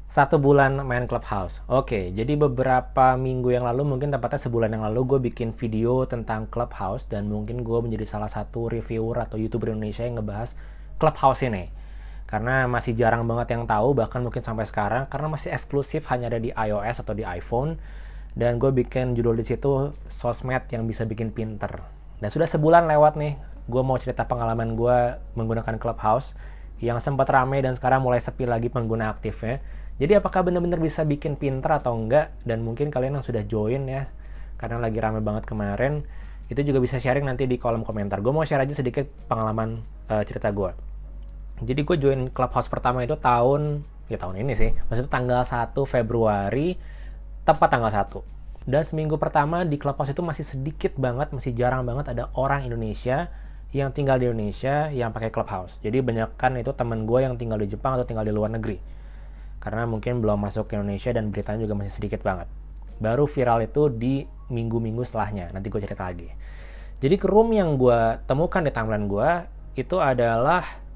1 bulan main Clubhouse. Oke, jadi beberapa minggu yang lalu, mungkin tepatnya sebulan yang lalu, gue bikin video tentang Clubhouse dan mungkin gue menjadi salah satu reviewer atau YouTuber Indonesia yang ngebahas Clubhouse ini. Karena masih jarang banget yang tahu, bahkan mungkin sampai sekarang, karena masih eksklusif hanya ada di iOS atau di iPhone. Dan gue bikin judul di situ, sosmed yang bisa bikin pinter. Dan sudah sebulan lewat nih, gue mau cerita pengalaman gue menggunakan Clubhouse yang sempat ramai dan sekarang mulai sepi lagi pengguna aktifnya. Jadi apakah benar-benar bisa bikin pinter atau enggak? Dan mungkin kalian yang sudah join ya, karena lagi rame banget kemarin, itu juga bisa sharing nanti di kolom komentar. Gue mau share aja sedikit pengalaman cerita gue. Jadi gue join Clubhouse pertama itu tahun ini sih. Maksudnya tanggal 1 Februari, tepat tanggal 1. Dan seminggu pertama di Clubhouse itu masih sedikit banget, masih jarang banget ada orang Indonesia yang tinggal di Indonesia yang pakai Clubhouse. Jadi banyakkan itu temen gue yang tinggal di Jepang atau tinggal di luar negeri. Karena mungkin belum masuk ke Indonesia dan beritanya juga masih sedikit banget. Baru viral itu di minggu-minggu setelahnya. Nanti gue cerita lagi. Jadi room yang gue temukan di timeline gue itu adalah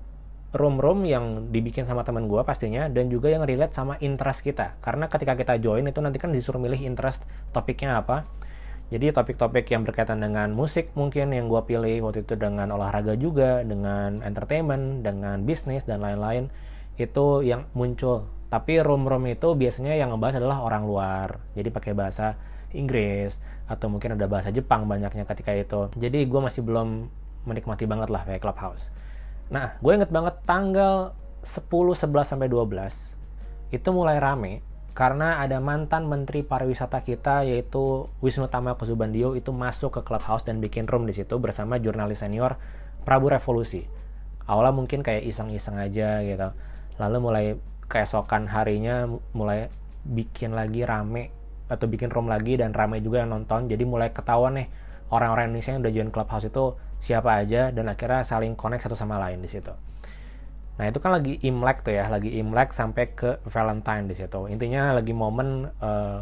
room-room yang dibikin sama teman gue pastinya, dan juga yang relate sama interest kita. Karena ketika kita join itu nanti kan disuruh milih interest topiknya apa. Jadi topik-topik yang berkaitan dengan musik mungkin yang gue pilih waktu itu, dengan olahraga juga, dengan entertainment, dengan bisnis dan lain-lain, itu yang muncul. Tapi room-room itu biasanya yang ngebahas adalah orang luar. Jadi pakai bahasa Inggris atau mungkin ada bahasa Jepang banyaknya ketika itu. Jadi gue masih belum menikmati banget lah kayak Clubhouse. Nah, gue inget banget tanggal 10, 11, sampai 12 itu mulai rame karena ada mantan Menteri Pariwisata kita yaitu Wisnu Tama Kusubandio itu masuk ke Clubhouse dan bikin room di situ bersama jurnalis senior Prabu Revolusi. Awalnya mungkin kayak iseng-iseng aja gitu. Lalu mulai keesokan harinya mulai bikin lagi rame atau bikin room lagi dan rame juga yang nonton. Jadi mulai ketahuan nih orang-orang Indonesia yang udah join Clubhouse itu siapa aja, dan akhirnya saling connect satu sama lain di situ. Nah, itu kan lagi Imlek tuh ya, lagi Imlek sampai ke Valentine di situ. Intinya lagi momen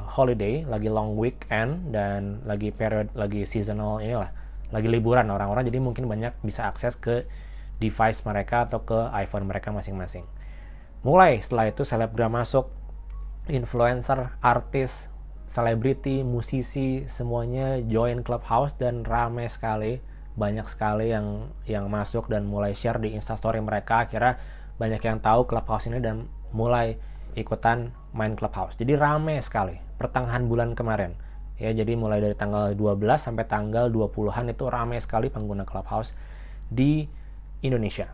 holiday, lagi long weekend dan lagi period, lagi seasonal inilah, lagi liburan orang-orang, jadi mungkin banyak bisa akses ke device mereka atau ke iPhone mereka masing-masing. Mulai setelah itu selebgram masuk, influencer, artis, selebriti, musisi, semuanya join Clubhouse dan ramai sekali, banyak sekali yang masuk dan mulai share di Instastory mereka. Akhirnya banyak yang tahu Clubhouse ini dan mulai ikutan main Clubhouse. Jadi ramai sekali pertengahan bulan kemarin. Ya, jadi mulai dari tanggal 12 sampai tanggal 20-an itu ramai sekali pengguna Clubhouse di Indonesia.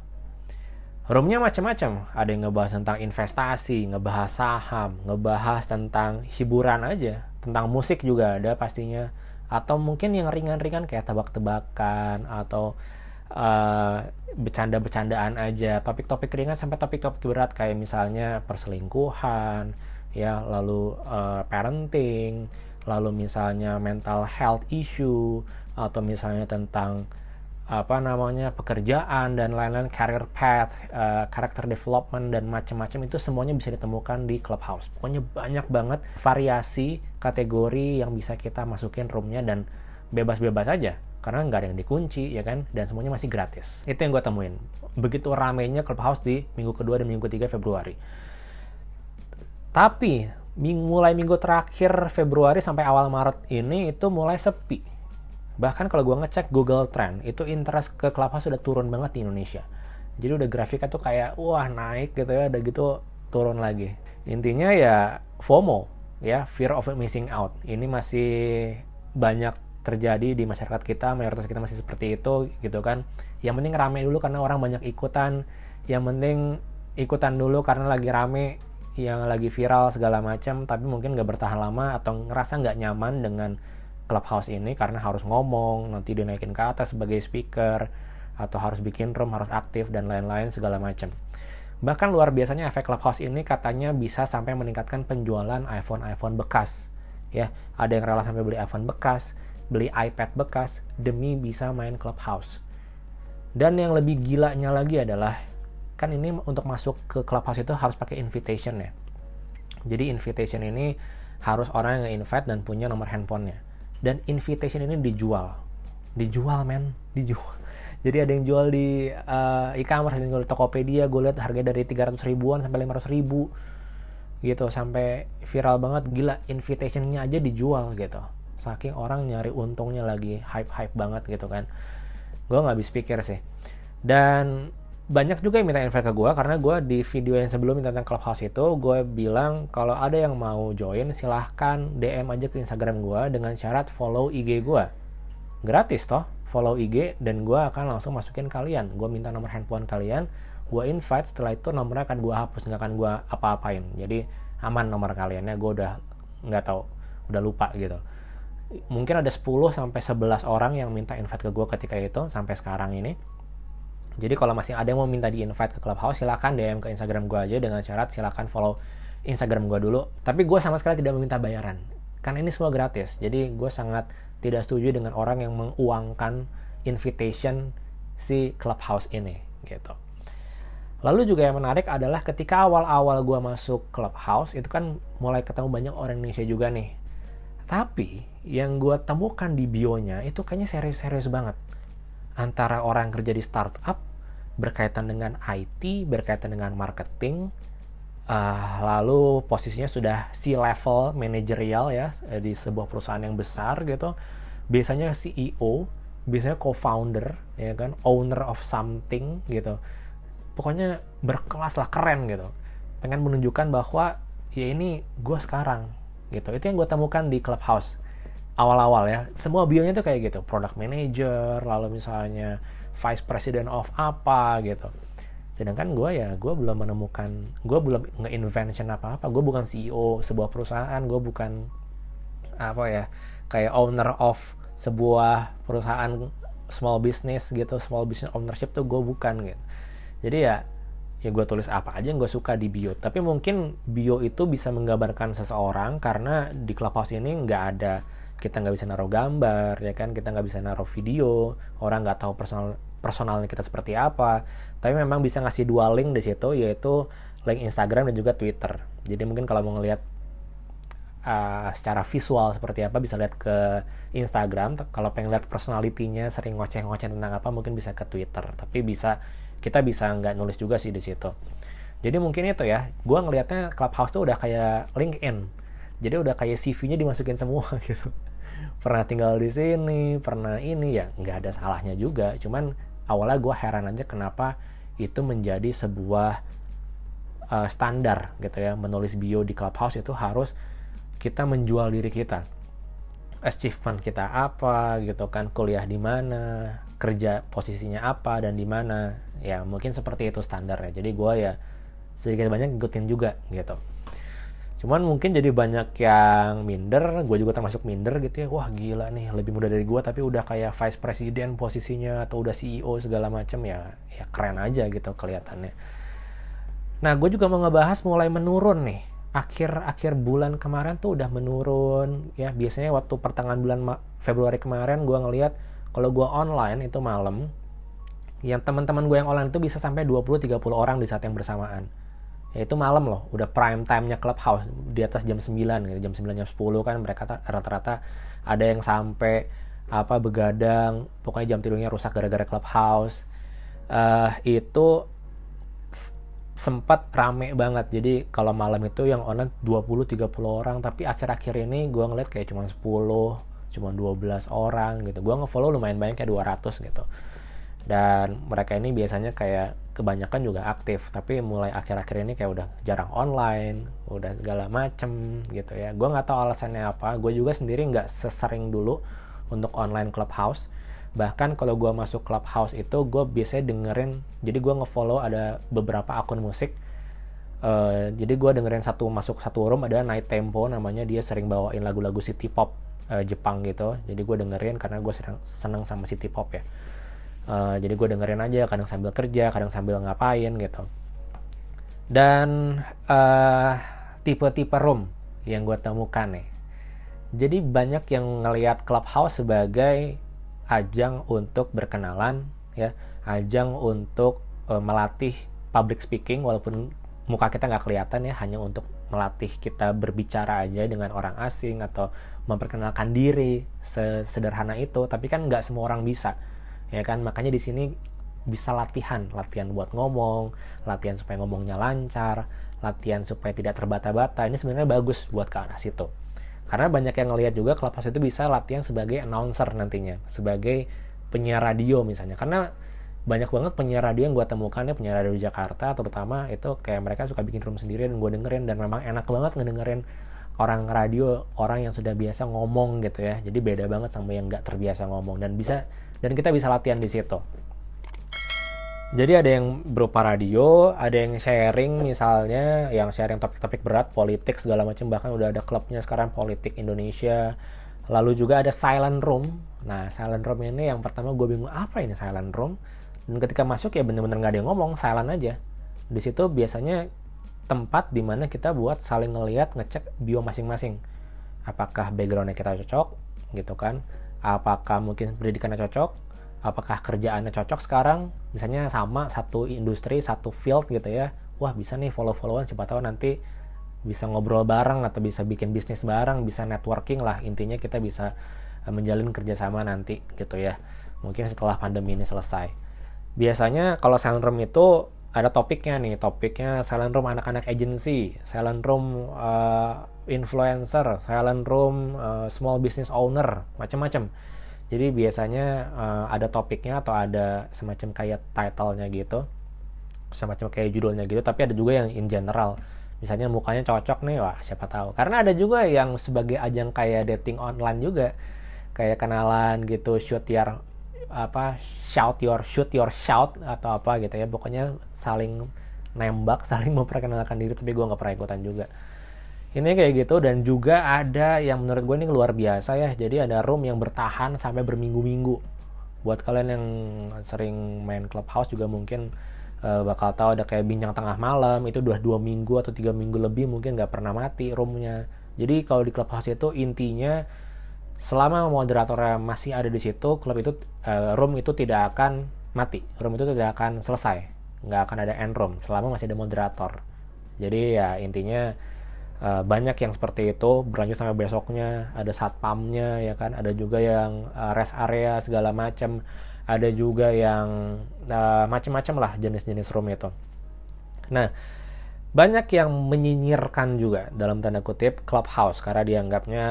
Roomnya macam-macam, ada yang ngebahas tentang investasi, ngebahas saham, ngebahas tentang hiburan aja, tentang musik juga ada pastinya, atau mungkin yang ringan-ringan kayak tebak-tebakan atau bercanda-bercandaan aja, topik-topik ringan sampai topik-topik berat kayak misalnya perselingkuhan, ya, lalu parenting, lalu misalnya mental health issue, atau misalnya tentang pekerjaan dan lain-lain, career path, character development dan macam-macam, itu semuanya bisa ditemukan di Clubhouse. Pokoknya banyak banget variasi kategori yang bisa kita masukin roomnya dan bebas-bebas aja karena nggak ada yang dikunci ya kan, dan semuanya masih gratis. Itu yang gue temuin. Begitu ramainya Clubhouse di minggu kedua dan minggu ketiga Februari. Tapi mulai minggu terakhir Februari sampai awal Maret ini itu mulai sepi. Bahkan kalau gue ngecek Google Trend, itu interest ke Clubhouse sudah turun banget di Indonesia. Jadi udah grafiknya tuh kayak, wah naik gitu ya, udah gitu turun lagi. Intinya ya FOMO, ya, fear of missing out. Ini masih banyak terjadi di masyarakat kita, mayoritas kita masih seperti itu gitu kan. Yang penting rame dulu karena orang banyak ikutan. Yang penting ikutan dulu karena lagi rame, yang lagi viral segala macam, tapi mungkin gak bertahan lama atau ngerasa gak nyaman dengan Clubhouse ini karena harus ngomong, nanti dinaikin ke atas sebagai speaker, atau harus bikin room, harus aktif, dan lain-lain segala macam. Bahkan luar biasanya efek Clubhouse ini katanya bisa sampai meningkatkan penjualan iPhone bekas. Ya, ada yang rela sampai beli iPhone bekas, beli iPad bekas, demi bisa main Clubhouse. Dan yang lebih gilanya lagi adalah, kan ini untuk masuk ke Clubhouse itu harus pakai invitation ya. Jadi invitation ini harus orang yang invite dan punya nomor handphonenya. Dan invitation ini dijual men. Jadi ada yang jual di e-commerce, ada yang jual di Tokopedia, gue lihat harganya dari 300 ribuan sampai 500 ribu. gitu, sampai viral banget, gila, invitationnya aja dijual gitu, saking orang nyari untungnya, lagi hype banget gitu kan. Gue nggak habis pikir sih. Dan banyak juga yang minta invite ke gue, karena gue di video yang sebelumnya tentang Clubhouse itu gue bilang kalau ada yang mau join silahkan DM aja ke Instagram gue dengan syarat follow IG gue, gratis toh, follow IG, dan gue akan langsung masukin kalian. Gue minta nomor handphone kalian, gue invite, setelah itu nomornya akan gue hapus, nggak akan gue apa-apain, jadi aman nomor kaliannya. Gue udah nggak tahu, udah lupa gitu. Mungkin ada 10-11 orang yang minta invite ke gue ketika itu sampai sekarang ini. Jadi kalau masih ada yang mau minta di invite ke Clubhouse, silakan DM ke Instagram gue aja dengan syarat silakan follow Instagram gue dulu. Tapi gue sama sekali tidak meminta bayaran, karena ini semua gratis. Jadi gue sangat tidak setuju dengan orang yang menguangkan invitation si Clubhouse ini gitu. Lalu juga yang menarik adalah ketika awal-awal gue masuk Clubhouse, itu kan mulai ketemu banyak orang Indonesia juga nih. Tapi yang gue temukan di bio-nya itu kayaknya serius-serius banget. Antara orang kerja di startup, berkaitan dengan IT, berkaitan dengan marketing, lalu posisinya sudah C-level manajerial ya, di sebuah perusahaan yang besar gitu. Biasanya CEO, biasanya co-founder, ya kan, owner of something gitu. Pokoknya berkelas lah, keren gitu. Pengen menunjukkan bahwa ya ini gue sekarang gitu. Itu yang gue temukan di Clubhouse awal-awal ya. Semua bio-nya tuh kayak gitu, product manager, lalu misalnya vice president of apa gitu. Sedangkan gue belum menemukan, gue belum nge-invention apa-apa. Gue bukan CEO sebuah perusahaan, gue bukan kayak owner of sebuah perusahaan small business gitu, small business ownership tuh gue bukan gitu. Jadi ya gue tulis apa aja yang gue suka di bio. Tapi mungkin bio itu bisa menggambarkan seseorang, karena di Clubhouse ini nggak ada, kita nggak bisa naruh gambar ya kan, kita nggak bisa naruh video, orang nggak tahu personalnya kita seperti apa. Tapi memang bisa ngasih 2 link di situ, yaitu link Instagram dan juga Twitter. Jadi mungkin kalau mau ngelihat secara visual seperti apa, bisa lihat ke Instagram. Kalau pengen lihat personalitinya, sering ngoceh-ngoceh tentang apa, mungkin bisa ke Twitter. Tapi kita bisa nggak nulis juga sih di situ. Jadi mungkin itu ya, gue ngelihatnya Clubhouse tuh udah kayak LinkedIn. Jadi udah kayak CV-nya dimasukin semua gitu. Pernah tinggal di sini, pernah ini, ya nggak ada salahnya juga. Cuman awalnya gue heran aja kenapa itu menjadi sebuah standar gitu ya. Menulis bio di Clubhouse itu harus kita menjual diri kita. Achievement kita apa gitu kan, kuliah di mana, kerja posisinya apa dan di mana. Ya mungkin seperti itu standarnya. Jadi gue ya sedikit banyak ngikutin juga gitu. Cuman mungkin jadi banyak yang minder, gue juga termasuk minder gitu ya. Wah gila nih, lebih muda dari gue tapi udah kayak vice president posisinya, atau udah CEO segala macam, ya keren aja gitu kelihatannya. Nah gue juga mau ngebahas mulai menurun nih. Akhir bulan kemarin tuh udah menurun ya. Biasanya waktu pertengahan bulan Februari kemarin gue ngelihat kalau gue online itu malam, yang teman-teman gue yang online itu bisa sampai 20-30 orang di saat yang bersamaan. Ya itu malam loh, udah prime time-nya Clubhouse, di atas jam 9 gitu, jam 9 jam 10 kan mereka rata-rata ada yang sampai begadang, pokoknya jam tidurnya rusak gara-gara Clubhouse. Itu sempat rame banget. Jadi kalau malam itu yang online 20-30 orang, tapi akhir-akhir ini gue ngeliat kayak cuma 10, cuma 12 orang gitu. Gue nge-follow lumayan banyak, kayak 200 gitu. Dan mereka ini biasanya kayak kebanyakan juga aktif, tapi mulai akhir-akhir ini kayak udah jarang online, udah segala macem gitu ya. Gue nggak tahu alasannya apa. Gue juga sendiri nggak sesering dulu untuk online Clubhouse. Bahkan kalau gue masuk Clubhouse itu gue biasanya dengerin, jadi gue nge-follow ada beberapa akun musik. Jadi gue dengerin masuk satu room ada Night Tempo namanya, dia sering bawain lagu-lagu city pop Jepang gitu. Jadi gue dengerin karena gue seneng sama city pop ya. Jadi gue dengerin aja, kadang sambil kerja, kadang sambil ngapain gitu. Dan tipe-tipe room yang gue temukan nih, jadi banyak yang ngelihat Clubhouse sebagai ajang untuk berkenalan ya, ajang untuk melatih public speaking, walaupun muka kita nggak kelihatan ya, hanya untuk melatih kita berbicara aja dengan orang asing atau memperkenalkan diri, sesederhana itu. Tapi kan nggak semua orang bisa ya kan, makanya di sini bisa latihan buat ngomong, latihan supaya ngomongnya lancar, latihan supaya tidak terbata-bata, ini sebenarnya bagus buat ke arah situ. Karena banyak yang ngelihat juga Clubhouse itu bisa latihan sebagai announcer nantinya, sebagai penyiar radio misalnya. Karena banyak banget penyiar radio yang gue temukan ya, penyiar radio di Jakarta terutama, itu kayak mereka suka bikin room sendiri dan gue dengerin, dan memang enak banget ngedengerin orang radio, orang yang sudah biasa ngomong gitu ya. Jadi beda banget sama yang nggak terbiasa ngomong, dan kita bisa latihan di situ. Jadi ada yang berupa radio, ada yang sharing misalnya, yang sharing topik-topik berat, politik segala macam, bahkan udah ada klubnya sekarang politik Indonesia. Lalu juga ada silent room. Nah, silent room ini yang pertama gue bingung apa ini silent room. Dan ketika masuk ya bener-bener nggak ada yang ngomong, silent aja. Di situ biasanya tempat dimana kita buat saling ngelihat, ngecek bio masing-masing. Apakah backgroundnya kita cocok, gitu kan? Apakah mungkin pendidikannya cocok? Apakah kerjaannya cocok sekarang, misalnya sama satu industri, satu field gitu ya, wah bisa nih follow-followan, siapa tahu nanti bisa ngobrol bareng atau bisa bikin bisnis bareng, bisa networking lah, intinya kita bisa menjalin kerjasama nanti gitu ya, mungkin setelah pandemi ini selesai. Biasanya kalau silent room itu ada topiknya nih, topiknya silent room anak-anak agency, silent room influencer, silent room small business owner, macam-macam. Jadi biasanya ada topiknya atau ada semacam kayak title-nya gitu, semacam kayak judulnya gitu, tapi ada juga yang in general. Misalnya mukanya cocok nih, wah siapa tahu. Karena ada juga yang sebagai ajang kayak dating online juga, kayak kenalan gitu, shoot your shout atau apa gitu ya. Pokoknya saling nembak, saling memperkenalkan diri, tapi gue nggak pernah ikutan juga. Ini kayak gitu. Dan juga ada yang menurut gue ini luar biasa ya, jadi ada room yang bertahan sampai berminggu-minggu. Buat kalian yang sering main Clubhouse juga mungkin bakal tahu ada kayak bincang tengah malam, itu udah 2 minggu atau 3 minggu lebih mungkin nggak pernah mati roomnya. Jadi kalau di Clubhouse itu intinya selama moderatornya masih ada di situ, room itu tidak akan mati, room itu tidak akan selesai, nggak akan ada end room selama masih ada moderator. Jadi ya intinya banyak yang seperti itu berlanjut sampai besoknya, ada satpamnya ya kan, ada juga yang rest area segala macam, ada juga yang macam-macam lah jenis-jenis room itu. Nah, banyak yang menyinyirkan juga dalam tanda kutip Clubhouse karena dianggapnya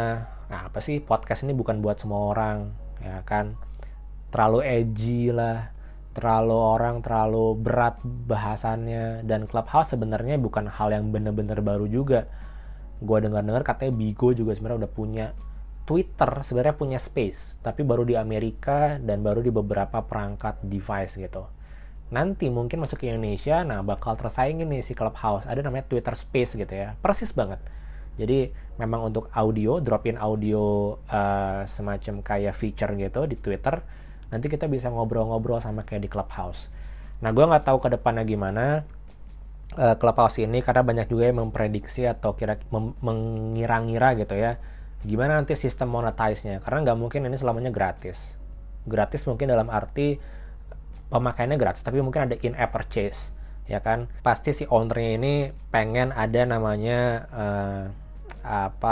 apa sih, podcast ini bukan buat semua orang ya kan, terlalu edgy lah, terlalu berat bahasannya. Dan Clubhouse sebenarnya bukan hal yang benar-benar baru juga. Gue dengar katanya Bigo juga sebenarnya udah punya Twitter, sebenarnya punya Space, tapi baru di Amerika dan baru di beberapa perangkat device gitu. Nanti mungkin masuk ke Indonesia, nah bakal tersaingin nih si Clubhouse, ada namanya Twitter Space gitu ya, persis banget. Jadi memang untuk audio, drop in audio semacam kayak feature gitu di Twitter, nanti kita bisa ngobrol-ngobrol sama kayak di Clubhouse. Nah gue nggak tahu ke depannya gimana Clubhouse ini, karena banyak juga yang memprediksi atau mengira-ngira gitu ya, gimana nanti sistem monetize-nya, karena nggak mungkin ini selamanya gratis mungkin dalam arti pemakaiannya gratis, tapi mungkin ada in-app purchase ya kan. Pasti si ownernya ini pengen ada namanya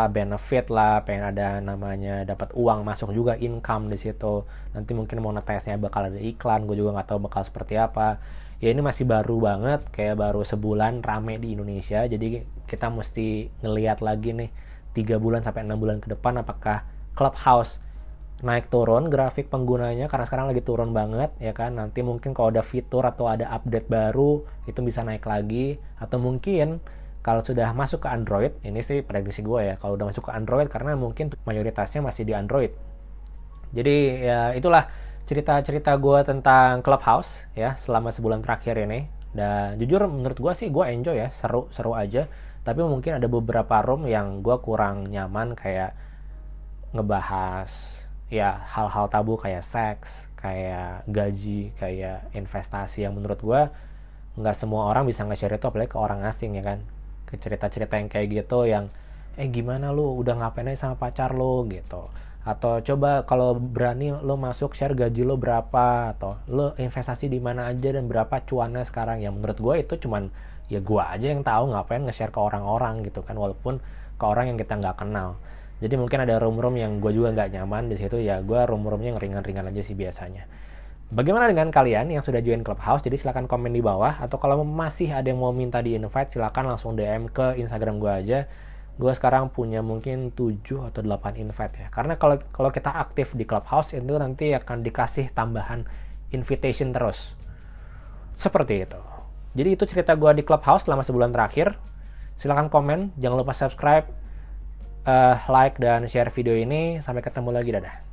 benefit lah, pengen ada namanya dapat uang masuk juga, income di situ. Nanti mungkin monetize-nya bakal ada iklan, gue juga nggak tahu bakal seperti apa. Ya ini masih baru banget, kayak baru sebulan rame di Indonesia, jadi kita mesti ngelihat lagi nih 3 bulan sampai 6 bulan ke depan apakah Clubhouse naik turun grafik penggunanya, karena sekarang lagi turun banget ya kan. Nanti mungkin kalau ada fitur atau ada update baru itu bisa naik lagi, atau mungkin kalau sudah masuk ke Android, ini sih prediksi gue ya, kalau udah masuk ke Android, karena mungkin mayoritasnya masih di Android. Jadi ya itulah cerita-cerita gue tentang Clubhouse ya selama sebulan terakhir ini. Dan jujur menurut gue sih gue enjoy ya, seru aja. Tapi mungkin ada beberapa room yang gue kurang nyaman, kayak ngebahas ya hal-hal tabu kayak seks, kayak gaji, kayak investasi, yang menurut gue nggak semua orang bisa nge-share itu, apalagi ke orang asing ya kan. Ke cerita-cerita yang kayak gitu, yang gimana lu udah ngapain aja sama pacar lu gitu, atau coba kalau berani lo masuk share gaji lo berapa, atau lo investasi di mana aja dan berapa cuannya sekarang. Yang menurut gue itu cuman ya gue aja yang tahu, ngapain nge-share ke orang-orang gitu kan, walaupun ke orang yang kita nggak kenal. Jadi mungkin ada room-room yang gue juga nggak nyaman di situ ya, gue room-roomnya yang ringan-ringan aja sih biasanya. Bagaimana dengan kalian yang sudah join Clubhouse? Jadi silahkan komen di bawah. Atau kalau masih ada yang mau minta di invite, silahkan langsung DM ke Instagram gue aja. Gue sekarang punya mungkin 7 atau 8 invite ya. Karena kalau kita aktif di Clubhouse, itu nanti akan dikasih tambahan invitation terus. Seperti itu. Jadi itu cerita gue di Clubhouse selama sebulan terakhir. Silahkan komen, jangan lupa subscribe, like, dan share video ini. Sampai ketemu lagi, dadah.